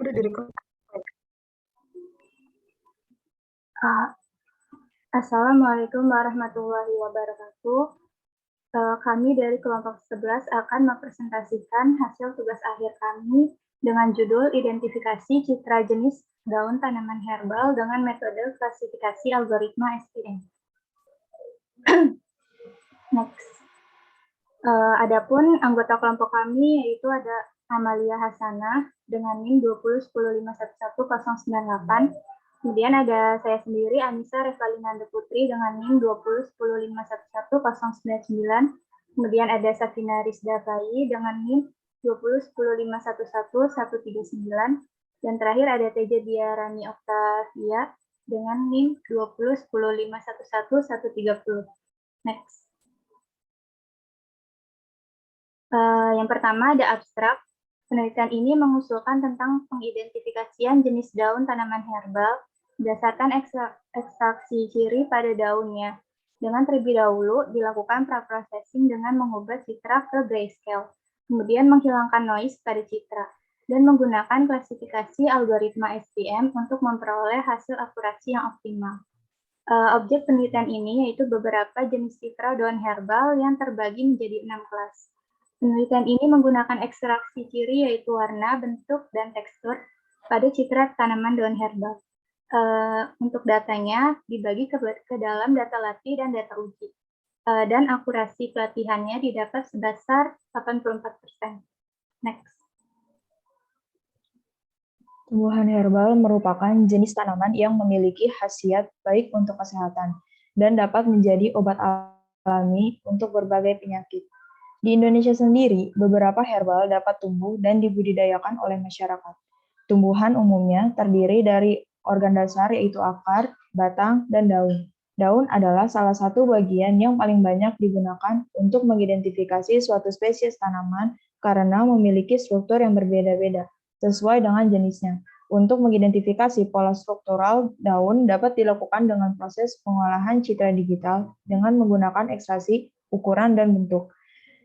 Udah direkod. Assalamualaikum warahmatullahi wabarakatuh. Kami dari kelompok 11 akan mempresentasikan hasil tugas akhir kami dengan judul Identifikasi Citra Jenis Daun Tanaman Herbal dengan Metode Klasifikasi Algoritma SPM. Next. Adapun anggota kelompok kami yaitu ada Amalia Hasanah dengan NIM 2010511098. Kemudian ada saya sendiri, Anissa Revalinanda Putri dengan NIM 2010511099. Kemudian ada Safina Rizda Fai dengan NIM 2010511139. Dan terakhir ada Teja Diarani Oktavia dengan NIM 2010511130. Next. Yang pertama ada abstrak. Penelitian ini mengusulkan tentang pengidentifikasian jenis daun tanaman herbal berdasarkan ekstraksi ciri pada daunnya, dengan terlebih dahulu dilakukan pra-processing dengan mengubah citra ke grayscale, kemudian menghilangkan noise pada citra, dan menggunakan klasifikasi algoritma SPM untuk memperoleh hasil akurasi yang optimal. Objek penelitian ini yaitu beberapa jenis citra daun herbal yang terbagi menjadi 6 kelas. Penelitian ini menggunakan ekstraksi ciri yaitu warna, bentuk, dan tekstur pada citra tanaman daun herbal. Untuk datanya dibagi ke dalam data latih dan data uji. Dan akurasi pelatihannya didapat sebesar 84%. Next. Tumbuhan herbal merupakan jenis tanaman yang memiliki khasiat baik untuk kesehatan dan dapat menjadi obat alami untuk berbagai penyakit. Di Indonesia sendiri, beberapa herbal dapat tumbuh dan dibudidayakan oleh masyarakat. Tumbuhan umumnya terdiri dari organ dasar yaitu akar, batang, dan daun. Daun adalah salah satu bagian yang paling banyak digunakan untuk mengidentifikasi suatu spesies tanaman karena memiliki struktur yang berbeda-beda, sesuai dengan jenisnya. Untuk mengidentifikasi pola struktural daun dapat dilakukan dengan proses pengolahan citra digital dengan menggunakan ekstraksi, ukuran, dan bentuk.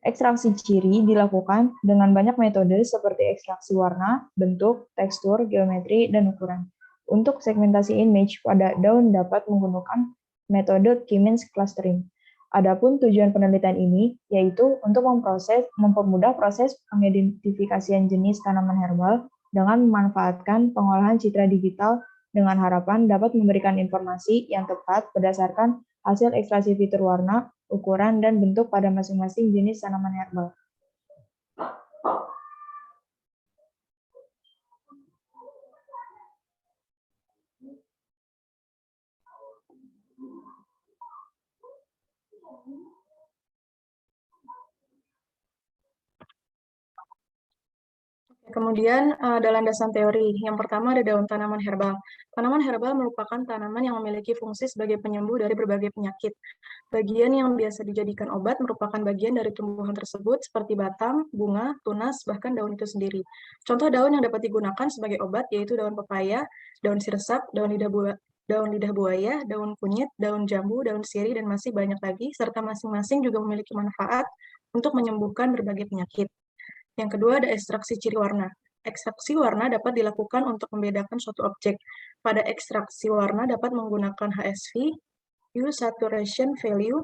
Ekstraksi ciri dilakukan dengan banyak metode seperti ekstraksi warna, bentuk, tekstur, geometri, dan ukuran. Untuk segmentasi image pada daun dapat menggunakan metode K-means clustering. Adapun tujuan penelitian ini yaitu untuk mempermudah proses pengidentifikasian jenis tanaman herbal dengan memanfaatkan pengolahan citra digital dengan harapan dapat memberikan informasi yang tepat berdasarkan hasil ekstraksi fitur warna, ukuran, dan bentuk pada masing-masing jenis tanaman herbal. Kemudian ada landasan teori. Yang pertama ada daun tanaman herbal. Tanaman herbal merupakan tanaman yang memiliki fungsi sebagai penyembuh dari berbagai penyakit. Bagian yang biasa dijadikan obat merupakan bagian dari tumbuhan tersebut seperti batang, bunga, tunas, bahkan daun itu sendiri. Contoh daun yang dapat digunakan sebagai obat yaitu daun pepaya, daun sirsak, daun lidah buaya, daun kunyit, daun jambu, daun sirih, dan masih banyak lagi, serta masing-masing juga memiliki manfaat untuk menyembuhkan berbagai penyakit. Yang kedua ada ekstraksi ciri warna. Ekstraksi warna dapat dilakukan untuk membedakan suatu objek. Pada ekstraksi warna dapat menggunakan HSV, Hue Saturation Value,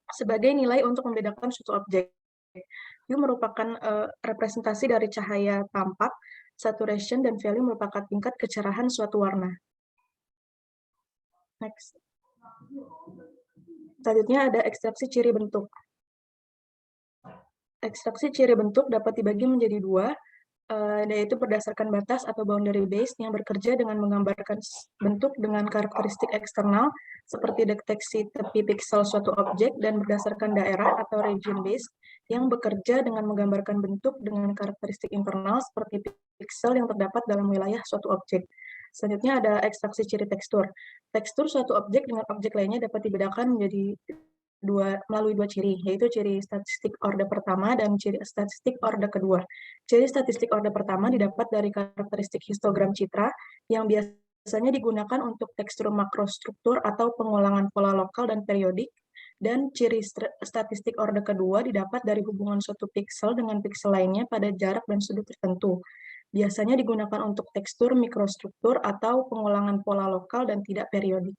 sebagai nilai untuk membedakan suatu objek. Hue merupakan representasi dari cahaya tampak, saturation dan value merupakan tingkat kecerahan suatu warna. Next. Selanjutnya ada ekstraksi ciri bentuk. Ekstraksi ciri bentuk dapat dibagi menjadi dua, yaitu berdasarkan batas atau boundary base yang bekerja dengan menggambarkan bentuk dengan karakteristik eksternal seperti deteksi tepi piksel suatu objek, dan berdasarkan daerah atau region base yang bekerja dengan menggambarkan bentuk dengan karakteristik internal seperti piksel yang terdapat dalam wilayah suatu objek. Selanjutnya ada ekstraksi ciri tekstur. Tekstur suatu objek dengan objek lainnya dapat dibedakan menjadi melalui dua ciri, yaitu ciri statistik orde pertama dan ciri statistik orde kedua. Ciri statistik orde pertama didapat dari karakteristik histogram citra yang biasanya digunakan untuk tekstur makrostruktur atau pengulangan pola lokal dan periodik, dan ciri statistik orde kedua didapat dari hubungan suatu piksel dengan piksel lainnya pada jarak dan sudut tertentu. Biasanya digunakan untuk tekstur, mikrostruktur, atau pengulangan pola lokal dan tidak periodik.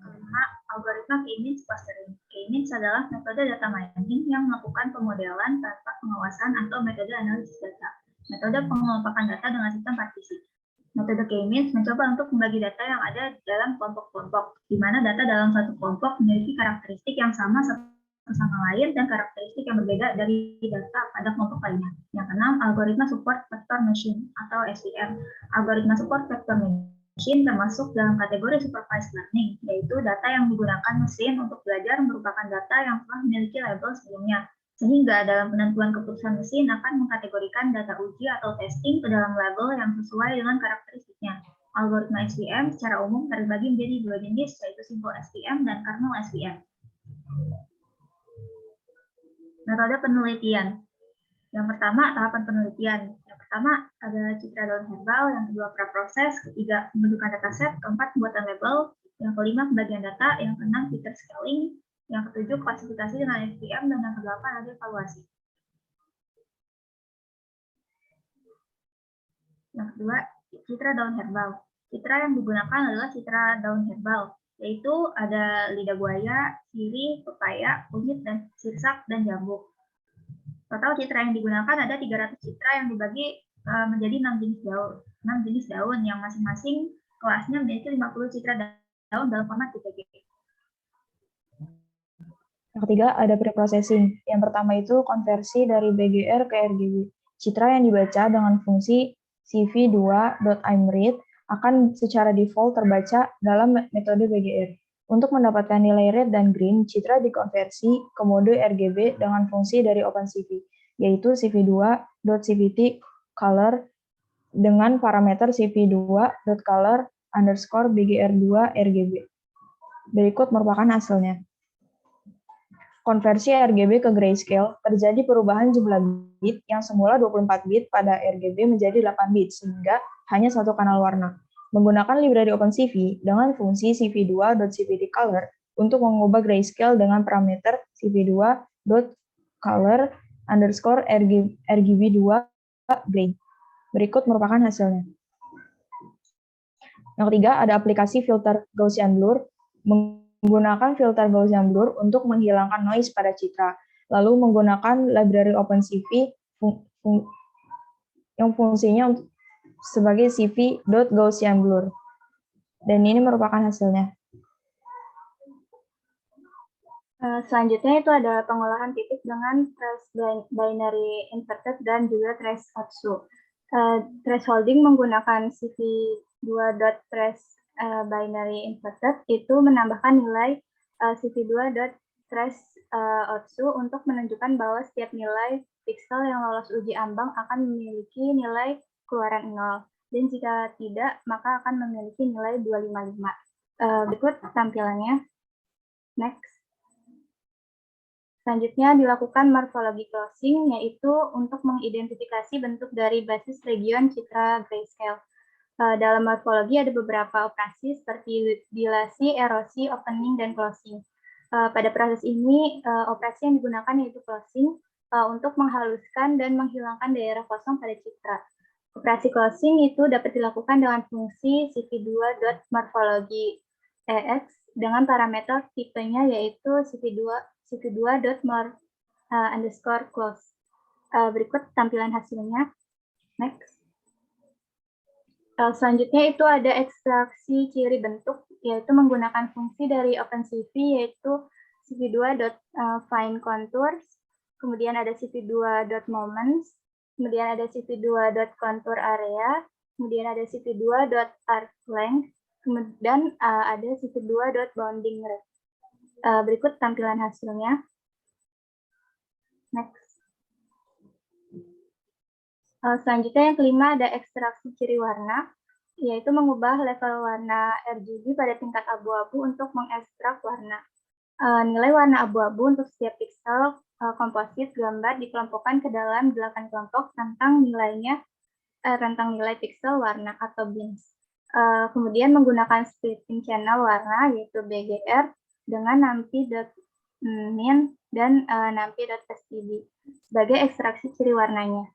Kelima, algoritma K-means clustering. K-means adalah metode data mining yang melakukan pemodelan tanpa pengawasan atau metode analisis data. Metode pengelompokan data dengan sistem partisi. Metode K-means mencoba untuk membagi data yang ada dalam kelompok-kelompok, di mana data dalam satu kelompok memiliki karakteristik yang sama satu sama lain dan karakteristik yang berbeda dari data pada kelompok lainnya. Yang keenam, algoritma support vector machine atau SVM. Algoritma support vector machine termasuk dalam kategori supervised learning, yaitu data yang digunakan mesin untuk belajar merupakan data yang telah memiliki label sebelumnya. Sehingga dalam penentuan keputusan mesin akan mengkategorikan data uji atau testing ke dalam label yang sesuai dengan karakteristiknya. Algoritma SVM secara umum terbagi menjadi dua jenis, yaitu simple SVM dan kernel SVM. Metode penelitian. Yang pertama, tahapan penelitian. Yang pertama, ada citra daun herbal. Yang kedua, praproses. Ketiga, pembentukan dataset. Keempat, pembuatan label. Yang kelima, pembagian data. Yang keenam, feature scaling. Yang ketujuh, klasifikasi dengan SVM. Dan yang kedelapan, ada evaluasi. Yang kedua, citra daun herbal. Citra yang digunakan adalah citra daun herbal, yaitu ada lidah buaya, sirih, pepaya, kunyit, dan sirsak, dan jambu. Total citra yang digunakan ada 300 citra yang dibagi menjadi 6 jenis daun yang masing-masing kelasnya memiliki 50 citra daun dalam format JPG. Yang ketiga, ada preprocessing. Yang pertama itu konversi dari BGR ke RGB. Citra yang dibaca dengan fungsi cv2.imread akan secara default terbaca dalam metode BGR. Untuk mendapatkan nilai red dan green, citra dikonversi ke mode RGB dengan fungsi dari OpenCV, yaitu cv2.cvt_color dengan parameter cv2.color_BGR2 RGB. Berikut merupakan hasilnya. Konversi RGB ke grayscale, terjadi perubahan jumlah bit yang semula 24 bit pada RGB menjadi 8 bit, sehingga hanya satu kanal warna. Menggunakan library OpenCV dengan fungsi cv2.cvt_color untuk mengubah grayscale dengan parameter cv2.color_RGB2 gray. Berikut merupakan hasilnya. Yang ketiga, ada aplikasi filter Gaussian blur. Menggunakan filter Gaussian blur untuk menghilangkan noise pada citra, lalu menggunakan library OpenCV yang fungsinya sebagai cv.Gaussian blur. Dan ini merupakan hasilnya. Selanjutnya itu ada pengolahan titik dengan trace binary inverted dan juga trace outsu. Thresholding menggunakan cv2.trace binary inverted itu menambahkan nilai cv2.trace outsu untuk menunjukkan bahwa setiap nilai pixel yang lolos uji ambang akan memiliki nilai keluaran 0, dan jika tidak maka akan memiliki nilai 255. Berikut tampilannya. Next. Selanjutnya dilakukan morphology closing, yaitu untuk mengidentifikasi bentuk dari basis region citra grayscale. Dalam morfologi ada beberapa operasi seperti dilasi, erosi, opening, dan closing. Pada proses ini, operasi yang digunakan yaitu closing untuk menghaluskan dan menghilangkan daerah kosong pada citra. Operasi closing itu dapat dilakukan dengan fungsi cv2.morphology ex dengan parameter tipenya yaitu cv2.morph_close. Berikut tampilan hasilnya. Next. Selanjutnya itu ada ekstraksi ciri bentuk, yaitu menggunakan fungsi dari OpenCV, yaitu cv2.findContours, kemudian ada cv2.moments, kemudian ada cv2.contourArea, kemudian ada cv2.arclength, kemudian ada cv2.boundingRate. Berikut tampilan hasilnya. Next. Selanjutnya yang kelima ada ekstraksi ciri warna, yaitu mengubah level warna RGB pada tingkat abu-abu untuk mengekstrak warna. Nilai warna abu-abu untuk setiap pixel komposit gambar dikelompokkan ke dalam 8 kelompok rentang nilai pixel warna atau bins. Kemudian menggunakan splitting channel warna yaitu BGR dengan min, dan nampi.std sebagai ekstraksi ciri warnanya.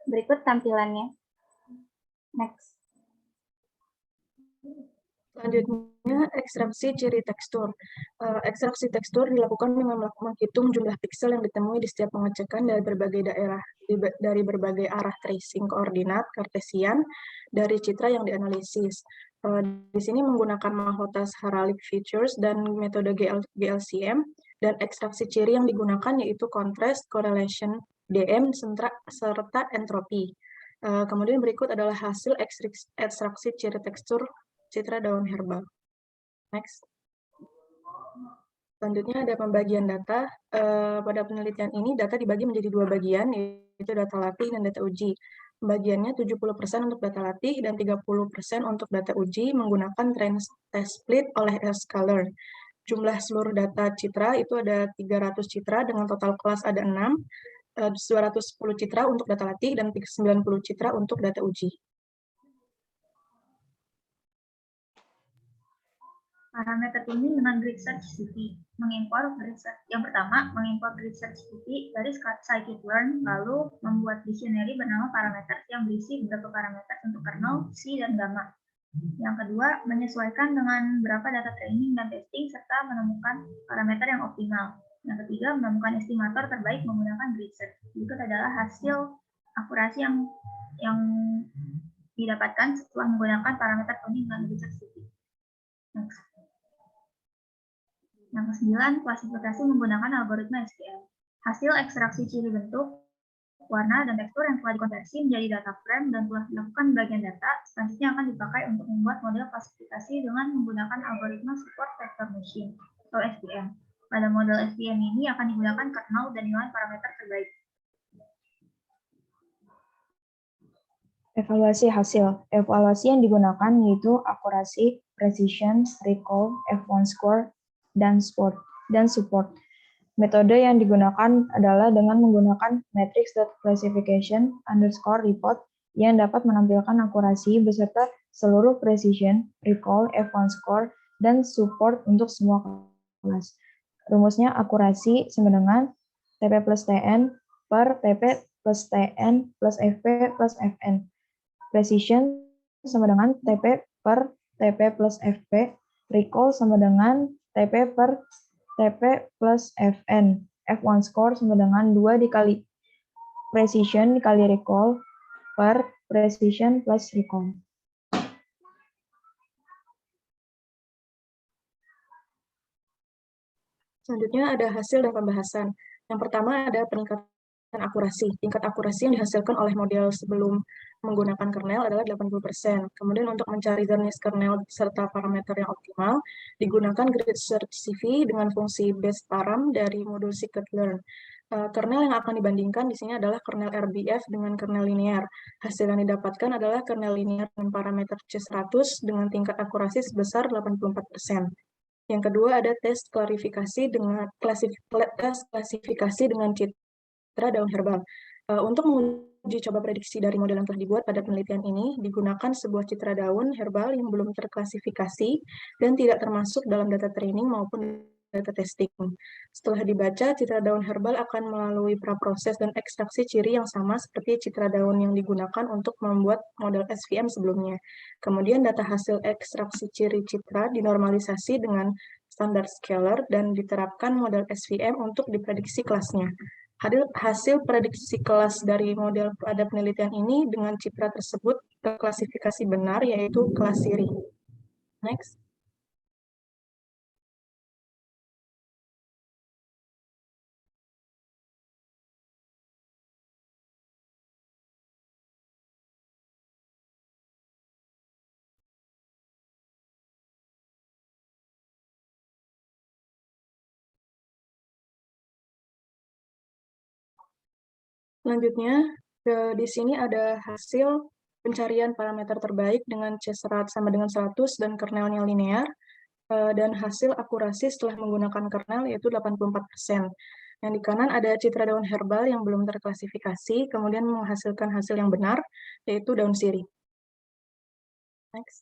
Berikut tampilannya. Next. Selanjutnya, ekstraksi ciri tekstur. Ekstraksi tekstur dilakukan dengan menghitung jumlah piksel yang ditemui di setiap pengecekan dari berbagai daerah, dari berbagai arah tracing koordinat kartesian dari citra yang dianalisis. Di sini menggunakan Mahota's Haralick Features dan metode GLCM, dan ekstraksi ciri yang digunakan yaitu contrast, correlation, DM, serta entropi. Kemudian berikut adalah hasil ekstraksi ciri tekstur citra daun herbal. Next. Selanjutnya ada pembagian data. Pada penelitian ini, data dibagi menjadi dua bagian, yaitu data latih dan data uji. Pembagiannya 70% untuk data latih dan 30% untuk data uji menggunakan test split oleh S-Color. Jumlah seluruh data citra itu ada 300 citra dengan total kelas ada 6, 210 citra untuk data latih dan 90 citra untuk data uji. Parameter tuning dengan grid search city. Mengimpor grid search. Yang pertama, mengimpor grid search city dari scikit-learn, lalu membuat dictionary bernama parameter yang berisi beberapa parameter untuk kernel, C, dan gamma. Yang kedua, menyesuaikan dengan berapa data training dan testing serta menemukan parameter yang optimal. Yang ketiga, menemukan estimator terbaik menggunakan grid search. Berikut adalah hasil akurasi yang didapatkan setelah menggunakan parameter tuning dengan grid search city. Next. Yang ke-9, klasifikasi menggunakan algoritma SVM. Hasil ekstraksi ciri bentuk, warna, dan tekstur yang telah dikonversi menjadi data frame dan telah dilakukan bagian data, selanjutnya akan dipakai untuk membuat model klasifikasi dengan menggunakan algoritma support vector machine atau SVM. Pada model SVM ini akan digunakan kernel dan nilai parameter terbaik. Evaluasi hasil. Evaluasi yang digunakan yaitu akurasi, precision, recall, F1 score, dan support. Metode yang digunakan adalah dengan menggunakan matrix.classification_report yang dapat menampilkan akurasi beserta seluruh precision, recall, F1 score, dan support untuk semua kelas. Rumusnya akurasi sama dengan TP plus TN per TP plus TN plus FP plus FN. Precision sama dengan TP per TP plus FP. Recall sama dengan TP per TP plus Fn. F1 score sama dengan 2 dikali precision dikali recall per precision plus recall. Selanjutnya ada hasil dan pembahasan. Yang pertama ada peningkatan akurasi. Tingkat akurasi yang dihasilkan oleh model sebelum menggunakan kernel adalah 80%. Kemudian untuk mencari jenis kernel serta parameter yang optimal, digunakan grid search CV dengan fungsi base param dari modul scikit-learn. Kernel yang akan dibandingkan di sini adalah kernel RBF dengan kernel linear. Hasil yang didapatkan adalah kernel linear dengan parameter C100 dengan tingkat akurasi sebesar 84%. Yang kedua ada tes klasifikasi dengan citra daun herbal. Untuk menguji coba prediksi dari model yang telah dibuat pada penelitian ini, digunakan sebuah citra daun herbal yang belum terklasifikasi dan tidak termasuk dalam data training maupun data testing. Setelah dibaca, citra daun herbal akan melalui praproses dan ekstraksi ciri yang sama seperti citra daun yang digunakan untuk membuat model SVM sebelumnya. Kemudian data hasil ekstraksi ciri citra dinormalisasi dengan standar scalar dan diterapkan model SVM untuk diprediksi kelasnya. Hasil prediksi kelas dari model pada penelitian ini dengan citra tersebut terklasifikasi benar, yaitu kelas siri. Next. Selanjutnya, di sini ada hasil pencarian parameter terbaik dengan C100 sama dengan 100 dan kernelnya linear, dan hasil akurasi setelah menggunakan kernel yaitu 84%. Yang di kanan ada citra daun herbal yang belum terklasifikasi, kemudian menghasilkan hasil yang benar, yaitu daun sirih. Next.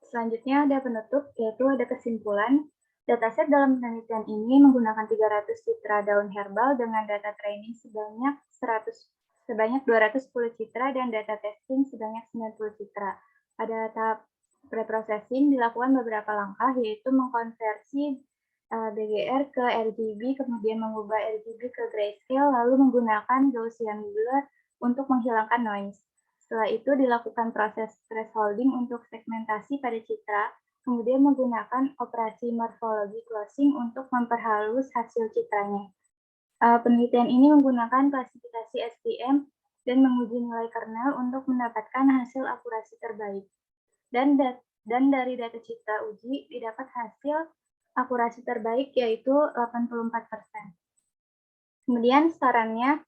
Selanjutnya ada penutup, yaitu ada kesimpulan. Dataset dalam penelitian ini menggunakan 300 citra daun herbal dengan data training sebanyak 210 citra dan data testing sebanyak 90 citra. Pada tahap preprocessing dilakukan beberapa langkah, yaitu mengkonversi BGR ke RGB, kemudian mengubah RGB ke grayscale, lalu menggunakan Gaussian blur untuk menghilangkan noise. Setelah itu dilakukan proses thresholding untuk segmentasi pada citra, kemudian menggunakan operasi morfologi closing untuk memperhalus hasil citranya. Penelitian ini menggunakan klasifikasi SPM dan menguji nilai kernel untuk mendapatkan hasil akurasi terbaik. Dan dari data citra uji didapat hasil akurasi terbaik yaitu 84%. Kemudian sarannya,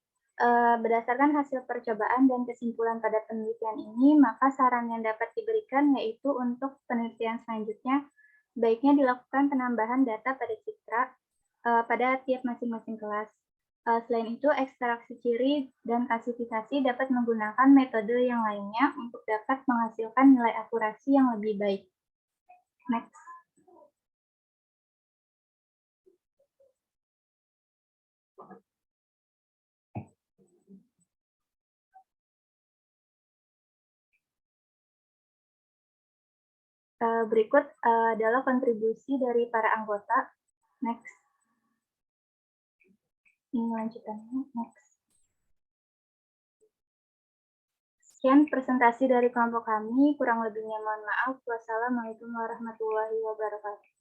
berdasarkan hasil percobaan dan kesimpulan pada penelitian ini, maka saran yang dapat diberikan yaitu untuk penelitian selanjutnya, baiknya dilakukan penambahan data pada citra pada tiap masing-masing kelas. Selain itu, ekstraksi ciri dan klasifikasi dapat menggunakan metode yang lainnya untuk dapat menghasilkan nilai akurasi yang lebih baik. Next. Berikut adalah kontribusi dari para anggota. Next. Ini lanjutannya. Next. Sekian presentasi dari kelompok kami. Kurang lebihnya mohon maaf. Wassalamualaikum warahmatullahi wabarakatuh.